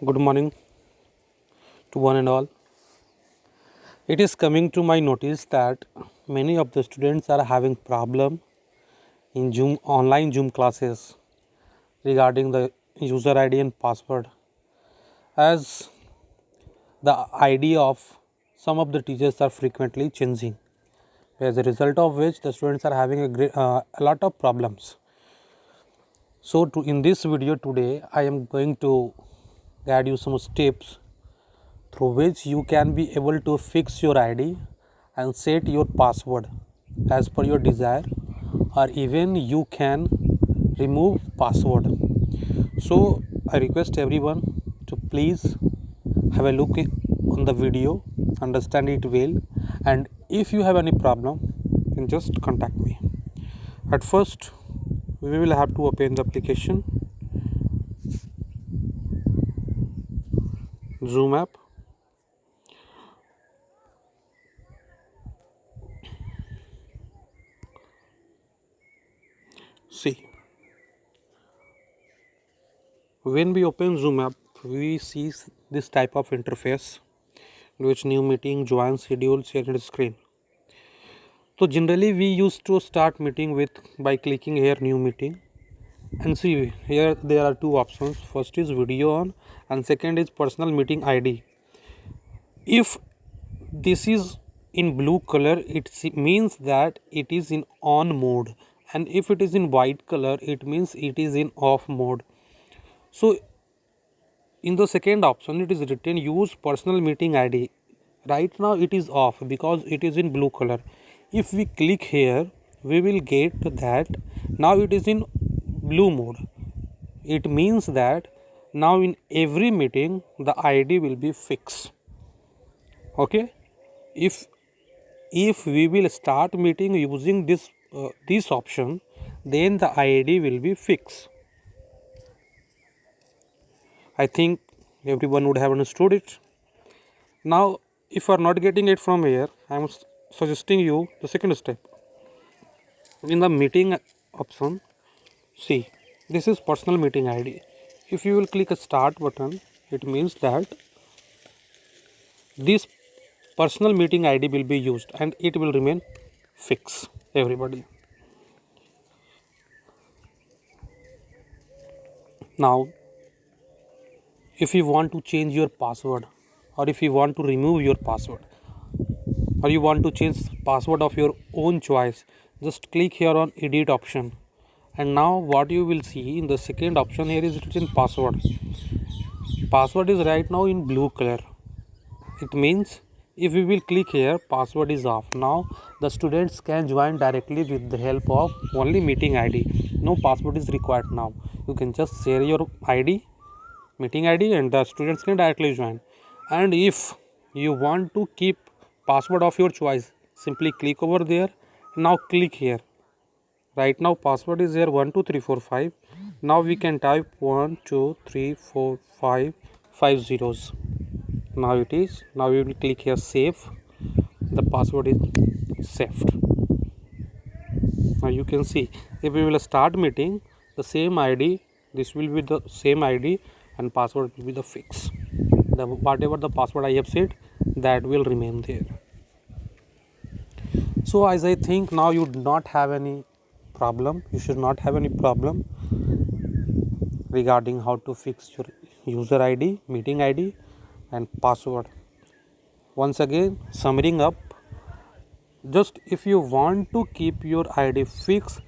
Good morning to one and all. It is coming to my notice that many of the students are having problem in online Zoom classes regarding the user ID and password, as the ID of some of the teachers are frequently changing, as a result of which the students are having a lot of problems. So in this video today I am going to guide you some steps through which you can be able to fix your ID and set your password as per your desire, or even you can remove password. So I request everyone to please have a look on the video, understand it well, and if you have any problem then just contact me. At first we will have to open the application Zoom app. See, when we open Zoom app, we see this type of interface, which new meeting, join, schedule, share and screen. So generally we used to start meeting with by clicking here new meeting, and see here there are two options. First is video on and second is personal meeting ID. If this is in blue color, it means that it is in on mode, and if it is in white color, it means it is in off mode. So in the second option it is written use personal meeting ID. Right now it is off because it is in blue color. If we click here, we will get that now it is in blue mode. It means that now in every meeting the ID will be fixed. Okay, if we will start meeting using this option, then the ID will be fixed. I think everyone would have understood it. Now if you are not getting it from here, I am suggesting you the second step. In the meeting option, see, this is personal meeting ID. If you will click a start button, it means that this personal meeting ID will be used and it will remain fixed, everybody. Now if you want to change your password, or if you want to remove your password, or you want to change password of your own choice, just click here on edit option. And now what you will see in the second option, here is written password. Password is right now in blue color. It means if we will click here, password is off. Now the students can join directly with the help of only meeting ID. No password is required now. You can just share your ID, meeting ID, and the students can directly join. And if you want to keep password of your choice, simply click over there. Now click here. Right now password is here 12345. Now we can type 12345 5 zeros. Now it is. Now we will click here save. The password is saved. Now you can see if we will start meeting, the same ID, this will be the same ID and password will be the fix. Whatever the password I have said, that will remain there. So as I think now you do not have any problem, you should not have any problem regarding how to fix your user ID, meeting ID and password. Once again, summing up, just if you want to keep your ID fixed,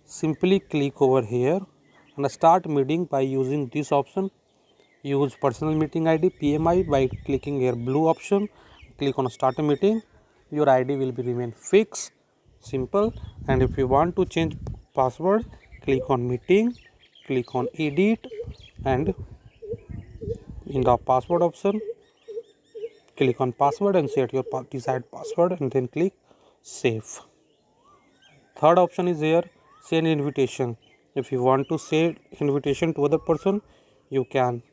simply click over here and start meeting by using this option. Use personal meeting ID PMI by clicking here blue option. Click on start a meeting. Your ID will be remain fixed, simple. And if you want to change password, click on meeting, click on edit, and in the password option, click on password and set your desired password and then click save. Third option is here, send invitation. If you want to send invitation to other person, you can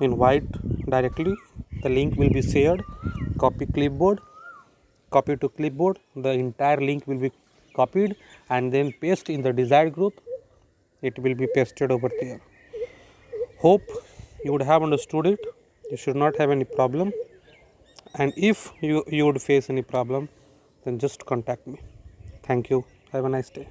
invite directly. The link will be shared. Copy to clipboard. The entire link will be copied and then paste in the desired group. It will be pasted over there. Hope you would have understood it. You should not have any problem. And if you would face any problem, then just contact me. Thank you. Have a nice day.